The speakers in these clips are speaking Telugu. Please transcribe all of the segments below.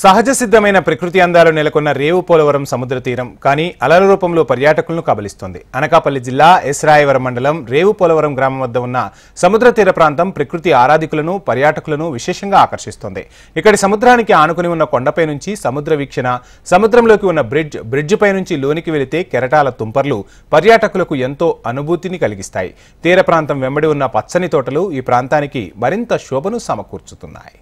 సహజ సిద్ధమైన ప్రకృతి అందాలు నెలకొన్న రేవు పోలవరం సముద్ర తీరం కానీ అలల రూపంలో పర్యాటకులను కబలిస్తోంది. అనకాపల్లి జిల్లా ఎస్రాయవరం మండలం రేవు పోలవరం గ్రామం వద్ద ఉన్న సముద్ర తీర ప్రాంతం ప్రకృతి ఆరాధికులను పర్యాటకులను విశేషంగా ఆకర్షిస్తోంది. ఇక్కడి సముద్రానికి ఆనుకుని ఉన్న కొండపై నుంచి సముద్ర వీక్షణ, సముద్రంలోకి ఉన్న బ్రిడ్జ్ పై నుంచి లోనికి వెళితే కెరటాల తుంపర్లు పర్యాటకులకు ఎంతో అనుభూతిని కలిగిస్తాయి. తీర ప్రాంతం వెంబడి ఉన్న పచ్చని తోటలు ఈ ప్రాంతానికి మరింత శోభను సమకూర్చుతున్నాయి.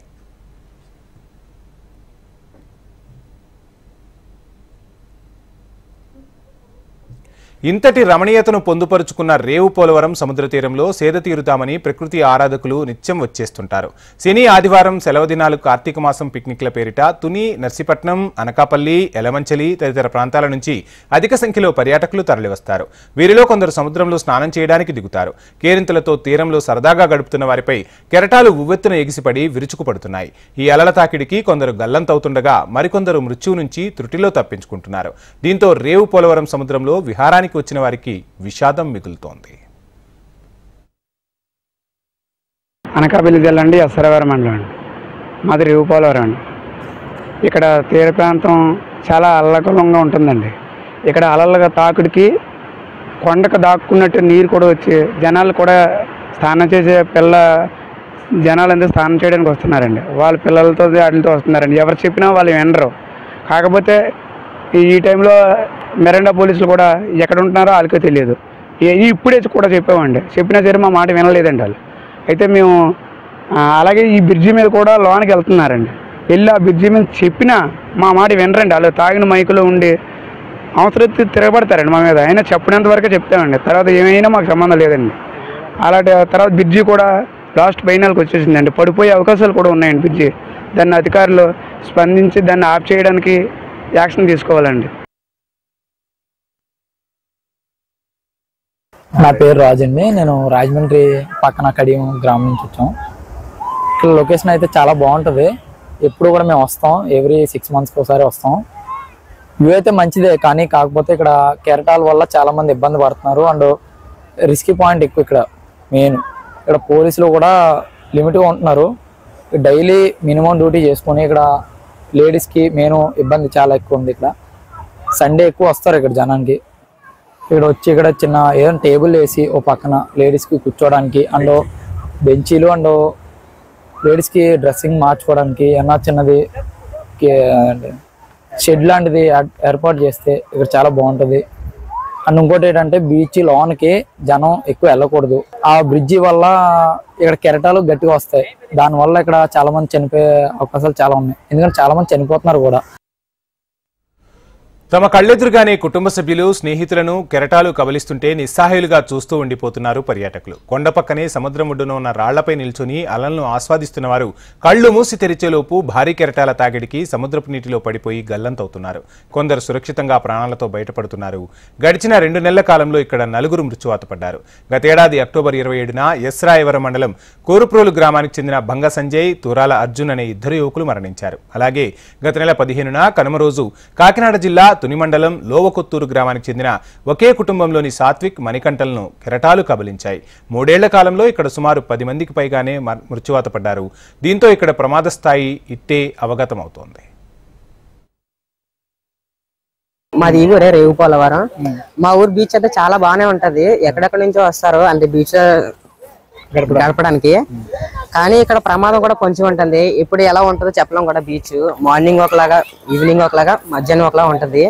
ఇంతటి రమణీయతను పొందుపరుచుకున్న రేవు పోలవరం సముద్ర తీరంలో సేద తీరుతామని ప్రకృతి ఆరాధకులు నిత్యం వచ్చేస్తుంటారు. శని, ఆదివారం సెలవు దినాలు, కార్తీక మాసం పిక్నిక్ల పేరిట తుని, నర్సీపట్నం, అనకాపల్లి, ఎలమంచలి తదితర ప్రాంతాల నుంచి అధిక సంఖ్యలో పర్యాటకులు తరలివస్తారు. వీరిలో కొందరు సముద్రంలో స్నానం చేయడానికి దిగుతారు. కేరింతలతో తీరంలో సరదాగా గడుపుతున్న వారిపై కెరటాలు ఉవ్వెత్తున ఎగిసిపడి విరుచుకుపడుతున్నాయి. ఈ అలల తాకిడికి కొందరు గల్లంతవుతుండగా మరికొందరు మృత్యువు నుంచి త్రుటిలో తప్పించుకుంటున్నారు. దీంతో రేవు పోలవరం సముద్రంలో విహారానికి వచ్చిన వారికి విషాదం మిగులుతోంది. అనకాపల్లి జిల్లా అండి, ఎస్రాయవరం మండలం అండి. మాది రేవు పోలవరం అండి. ఇక్కడ తీర ప్రాంతం చాలా అల్లకలంగా ఉంటుందండి. ఇక్కడ అలల తాకుడికి కొండకు దాక్కున్నట్టు నీరు కూడా వచ్చి జనాలు కూడా స్నానం చేసే జనాలంతా స్నానం చేయడానికి వస్తున్నారండి. వాళ్ళ పిల్లలతో వాటితో వస్తున్నారండి. ఎవరు చెప్పినా వాళ్ళు వినరు. కాకపోతే ఈ టైంలో మెరండా పోలీసులు కూడా ఎక్కడ ఉంటున్నారో వాళ్ళకే తెలియదు. ఇప్పుడే కూడా చెప్పామండి, చెప్పినా సరే మా మాట వినలేదండి వాళ్ళు. అయితే మేము అలాగే ఈ బ్రిడ్జి మీద కూడా లోనికి వెళ్తున్నారండి. వెళ్ళి ఆ బ్రిడ్జి మీద చెప్పినా మా మాట వినరండి. వాళ్ళు తాగిన మైకులో ఉండి అవసరం తిరగబడతారండి మా మీద. అయినా చెప్పినంత వరకే చెప్తామండి, తర్వాత ఏమైనా మాకు సంబంధం లేదండి. అలాంటి తర్వాత బ్రిడ్జి కూడా లాస్ట్ ఫైనల్కి వచ్చేసిందండి. పడిపోయే అవకాశాలు కూడా ఉన్నాయండి బ్రిడ్జి. దాన్ని అధికారులు స్పందించి దాన్ని ఆఫ్ చేయడానికి యాక్షన్ తీసుకోవాలండి. నా పేరు రాజు అండి. నేను రాజమండ్రి పక్కన కడియం గ్రామం నుంచి వచ్చాం. ఇక్కడ లొకేషన్ అయితే చాలా బాగుంటుంది. ఎప్పుడు కూడా మేము వస్తాం, ఎవ్రీ 6 monthsకి ఒకసారి వస్తాం. వ్యూ అయితే మంచిదే, కానీ కాకపోతే ఇక్కడ కెరటాల వల్ల చాలా మంది ఇబ్బంది పడుతున్నారు. అండ్ రిస్కీ పాయింట్ ఎక్కువ ఇక్కడ. మెయిన్ ఇక్కడ పోలీసులు కూడా లిమిట్గా ఉంటున్నారు. డైలీ మినిమం డ్యూటీ చేసుకొని ఇక్కడ లేడీస్కి మెయిన్ ఇబ్బంది చాలా ఎక్కువ ఉంది. ఇక్కడ సండే ఎక్కువ వస్తారు ఇక్కడ జనానికి. ఇక్కడ వచ్చి ఇక్కడ చిన్న ఏదైనా టేబుల్ వేసి ఓ పక్కన లేడీస్కి కూర్చోవడానికి, అండ్ బెంచీలు, అండ్ లేడీస్కి డ్రెస్సింగ్ మార్చుకోవడానికి ఏమన్నా చిన్నది షెడ్ లాంటిది ఏర్పాటు చేస్తే ఇక్కడ చాలా బాగుంటుంది. అండ్ ఇంకోటి ఏంటంటే బీచ్ లోనికి జనం ఎక్కువ వెళ్ళకూడదు. ఆ బ్రిడ్జి వల్ల ఇక్కడ కెరటాలు గట్టిగా వస్తాయి. దానివల్ల ఇక్కడ చాలా మంది చనిపోయే అవకాశాలు చాలా ఉన్నాయి. ఎందుకంటే చాలా మంది చనిపోతున్నారు కూడా. తమ కళ్ళెదురుగానే కుటుంబ సభ్యులు, స్నేహితులను కెరటాలు కబలిస్తుంటే నిస్సహాయులుగా చూస్తూ ఉండిపోతున్నారు పర్యాటకులు. కొండ పక్కనే సముద్రం ఒడ్డున ఉన్న రాళ్లపై నిల్చుని అలలను ఆస్వాదిస్తున్న వారు కళ్లు మూసి తెరిచేలోపు భారీ కెరటాల తాకిడికి సముద్రపు నీటిలో పడిపోయి గల్లంతవుతున్నారు. కొందరు సురక్షితంగా ప్రాణాలతో బయటపడుతున్నారు. గడిచిన 2 నెలల కాలంలో ఇక్కడ 4 మృత్యువాత పడ్డారు. గతేడాది అక్టోబర్ 27న ఎస్రాయవరం మండలం కోరుప్రోలు గ్రామానికి చెందిన భంగ సంజయ్, తూరాల అర్జున్ అనే 2 యువకులు మరణించారు. అలాగే గత నెల 15న కనుమ రోజు కాకినాడ జిల్లా తుని మండలం లోవకొత్తూరు గ్రామానికి చెందిన ఒకే కుటుంబంలోని సాత్విక్, మణికంఠలను కెరటాలు కబలించాయి. 3 ఏళ్ల కాలంలో ఇక్కడ సుమారు 10 మందికి పైగానే మృత్యువాత పడ్డారు. దీంతో ఇక్కడ ప్రమాద స్థాయి ఇట్టే అవగతమవుతోంది. మాది ఊరే రేవు పోలవరం. మా ఊరు బీచ్ అయితే చాలా బాగానే ఉంటది. ఎక్కడెక్కడి నుంచో వస్తారు అంటే బీచ్ గడపడానికి. కానీ ఇక్కడ ప్రమాదం కూడా కొంచెం ఉంటుంది. ఇప్పుడు ఎలా ఉంటుందో చెప్పలేం కూడా. బీచ్ మార్నింగ్ ఒకలాగా, ఈవినింగ్ ఒకలాగా, మధ్యాహ్నం ఒకలాగా ఉంటది.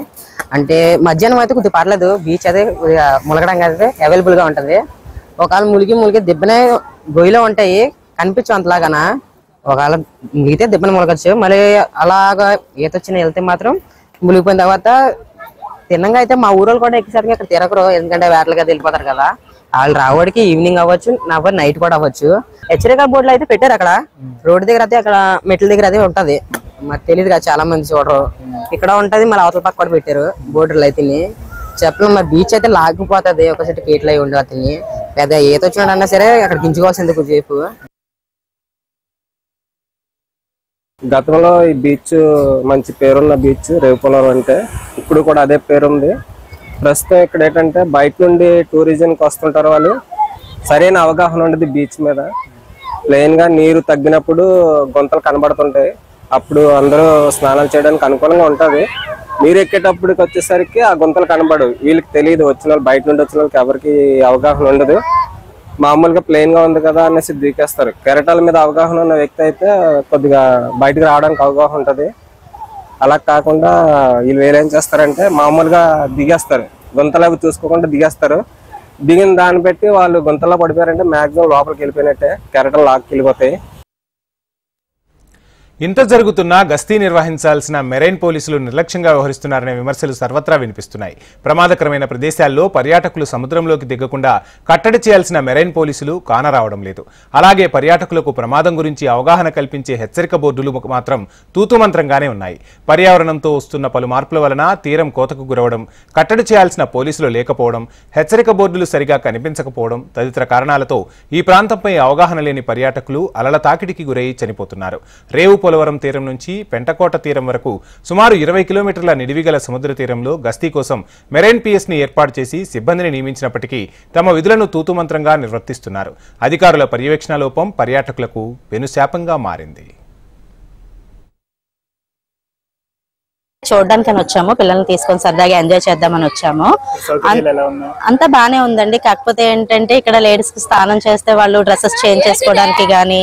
అంటే మధ్యాహ్నం అయితే కొద్దిగా పర్లేదు. బీచ్ అయితే ములగడానికి అయితే అవైలబుల్ గా ఉంటది. ఒకవేళ ములిగి దిబ్బనే గొయ్యిలో ఉంటాయి, కనిపించు అంతలాగానా. ఒకవేళ ములిగితే దిబ్బన ములగచ్చు. మళ్ళీ అలాగా ఈతొచ్చిన వెళ్తే మాత్రం ములిగిపోయిన తర్వాత తిన్నంగా అయితే మా ఊరోళ్ళు కూడా ఎక్కిసరికి ఇక్కడ తిరగరు. ఎందుకంటే వేటలుగా వెళ్ళిపోతారు కదా. వాళ్ళు రావడానికి ఈవినింగ్ అవ్వచ్చు, నైట్ కూడా అవ్వచ్చు. హెచ్చరిక బోర్డులు అయితే పెట్టారు అక్కడ రోడ్డు దగ్గర. అయితే అక్కడ మెట్ల దగ్గర అదే ఉంటది. మరి తెలియదు కదా, చాలా మంది చూడరు. ఇక్కడ ఉంటది, మళ్ళీ అవతల పక్క కూడా పెట్టారు బోర్డులు అయితే. చెప్పలేం. మరి బీచ్ అయితే లాగిపోతుంది. ఒక సెట్ కేట్లు అయి ఉండే అతన్ని పెద్ద ఈత వచ్చినాడన్నా సరే అక్కడ దించుకోవాల్సింది కొద్దిసేపు. గతంలో ఈ బీచ్ మంచి పేరున్న బీచ్ రేవు పోలవరం అంటే ఇప్పుడు కూడా అదే పేరుంది. ప్రస్తుతం ఇక్కడ ఏంటంటే బయట నుండి టూరిజంకి వస్తుంటారు వాళ్ళు. సరైన అవగాహన ఉండదు బీచ్ మీద. ప్లెయిన్ గా నీరు తగ్గినప్పుడు గుంతలు కనబడుతుంటాయి. అప్పుడు అందరూ స్నానాలు చేయడానికి అనుకూలంగా ఉంటుంది. నీరు ఎక్కేటప్పటికి వచ్చేసరికి ఆ గుంతలు కనబడవు. వీళ్ళకి తెలియదు, వచ్చిన వాళ్ళు బయట నుండి వచ్చిన వాళ్ళకి ఎవరికి అవగాహన ఉండదు. మామూలుగా ప్లెయిన్ గా ఉంది కదా అనేసి దిగేస్తారు. కెరటాల మీద అవగాహన ఉన్న వ్యక్తి అయితే కొద్దిగా బయటకు రావడానికి అవగాహన ఉంటుంది. అలా కాకుండా వీళ్ళు వేరేం చేస్తారంటే మామూలుగా దిగేస్తారు, గుంతలు అవి చూసుకోకుండా దిగేస్తారు. దిగిన దాన్ని బట్టి వాళ్ళు గుంతల్లో పడిపోయారంటే మాక్సిమం లోపలికి వెళ్ళిపోయినట్టే, కెరటాలు లాక్కి వెళ్ళిపోతాయి. ఇంత జరుగుతున్నా గస్తీ నిర్వహించాల్సిన మెరైన్ పోలీసులు నిర్లక్ష్యంగా వ్యవహరిస్తున్నారనే విమర్శలు సర్వత్రా వినిపిస్తున్నాయి. ప్రమాదకరమైన ప్రదేశాల్లో పర్యాటకులు సముద్రంలోకి దిగకుండా కట్టడి చేయాల్సిన మెరైన్ పోలీసులు కానరావడం లేదు. అలాగే పర్యాటకులకు ప్రమాదం గురించి అవగాహన కల్పించే హెచ్చరిక బోర్డులు మాత్రం తూతుమంత్రంగానే ఉన్నాయి. పర్యావరణంతో వస్తున్న పలు మార్పుల వలన తీరం కోతకు గురవడం, కట్టడి చేయాల్సిన పోలీసులు లేకపోవడం, హెచ్చరిక బోర్డులు సరిగా కనిపించకపోవడం తదితర కారణాలతో ఈ ప్రాంతంపై అవగాహన లేని పర్యాటకులు అలల తాకిడికి గురై చనిపోతున్నారు. రేవు పోలవరం తీరం నుంచి పెంటకోట తీరం వరకు సుమారు 20 కిలోమీటర్ల నిడివిగల సముద్ర తీరంలో గస్తీ కోసం మెరైన్ పిఎస్ ని ఏర్పాటు చేసి సిబ్బందిని నియమించినప్పటికీ తమ విధులను తూతుమంత్రంగా నిర్వర్తిస్తున్నారు. అధికారుల పర్యవేక్షణ లోపం పర్యాటకులకు పెనుశాపంగా మారింది. చూడడానికని వచ్చాము, పిల్లల్ని తీసుకొని సరదాగా ఎంజాయ్ చేద్దామని వచ్చాము. అంతా బానే ఉందండి. కాకపోతే ఏంటంటే ఇక్కడ లేడీస్ కి స్నానం చేస్తే వాళ్ళు డ్రెస్సెస్ చేంజ్ చేసుకోవడానికి గానీ,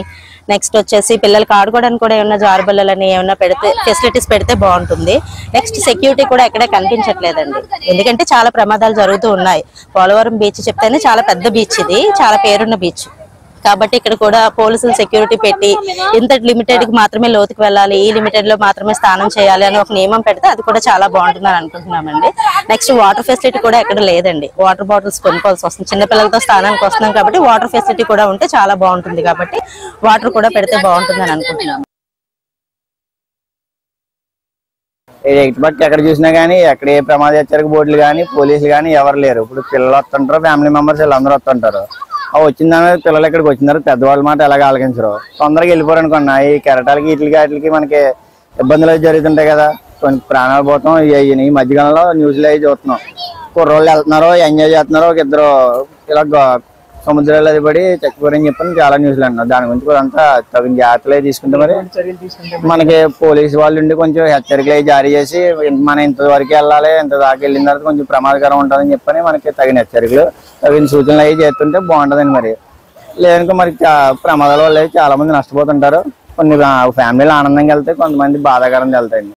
నెక్స్ట్ వచ్చేసి పిల్లలకి ఆడుకోవడానికి కూడా ఏమన్నా జారుబల్లలని ఏమన్నా పెడితే ఫెసిలిటీస్ పెడితే బాగుంటుంది. నెక్స్ట్ సెక్యూరిటీ కూడా ఎక్కడే కనిపించట్లేదండి. ఎందుకంటే చాలా ప్రమాదాలు జరుగుతూ ఉన్నాయి. పోలవరం బీచ్ చెప్తేనే చాలా పెద్ద బీచ్, ఇది చాలా పేరున్న బీచ్ కాబట్టి ఇక్కడ కూడా పోలీసులు సెక్యూరిటీ పెట్టి ఇంత లిమిటెడ్ కి మాత్రమే లోతుకు వెళ్ళాలి, ఈ లిమిటెడ్ లో మాత్రమే స్నానం చేయాలి అని ఒక నియమం పెడితే అది కూడా చాలా బాగుంటుందని అనుకుంటున్నామండి. నెక్స్ట్ వాటర్ ఫెసిలిటీ కూడా ఎక్కడ లేదండి. వాటర్ బాటిల్స్ కొనుక్కోవాల్సి వస్తుంది. చిన్నపిల్లలతో స్నానానికి వస్తున్నాం కాబట్టి వాటర్ ఫెసిలిటీ కూడా ఉంటే చాలా బాగుంటుంది. కాబట్టి వాటర్ కూడా పెడితే బాగుంటుందని అనుకుంటున్నాం. బట్ ఎక్కడ చూసినా గానీ ఎక్కడ ఏ ప్రమాద హెచ్చరిక బోర్డులు కానీ పోలీసులు కానీ ఎవరు లేరు. ఇప్పుడు పిల్లలు వస్తుంటారు, ఫ్యామిలీ మెంబర్స్ వీళ్ళందరూ వస్తుంటారు. వచ్చిన దాని పిల్లలు ఇక్కడికి వచ్చినారు, పెద్దవాళ్ళ మాట ఎలాగ ఆలకించరు, తొందరగా వెళ్ళిపోరు అనుకున్నా. ఈ కెరటాలకి వీటికి మనకి ఇబ్బందులు జరుగుతుంటాయి కదా, కొన్ని ప్రాణాలు పోతాం. ఈ మధ్యకాలంలో న్యూస్లో అవి చూస్తున్నాం. కుర్రోళ్ళు వెళ్తున్నారు, ఎంజాయ్ చేస్తున్నారు, ఒక ఇద్దరు ఇలా సముద్రాలు అది పడి చచ్చిపోరని చెప్పని చాలా న్యూస్లు అన్నారు. దాని గురించి కూడా అంతా తగిన జాగ్రత్తలు తీసుకుంటే మరి మనకి పోలీసు వాళ్ళు ఉండి కొంచెం హెచ్చరికలు అవి జారీ చేసి మనం ఇంతవరకు వెళ్ళాలి, ఇంత దాకా వెళ్ళిన తర్వాత కొంచెం ప్రమాదకరం ఉంటుందని చెప్పని మనకి తగిన హెచ్చరికలు తగిన సూచనలు అవి చేస్తుంటే బాగుంటుందండి. మరి లేదనుకో మరి ప్రమాదాల వల్ల చాలా మంది నష్టపోతుంటారు. కొన్ని ఫ్యామిలీలు ఆనందంగా వెళ్తాయి, కొంతమంది బాధాకరంగా వెళ్తాయండి.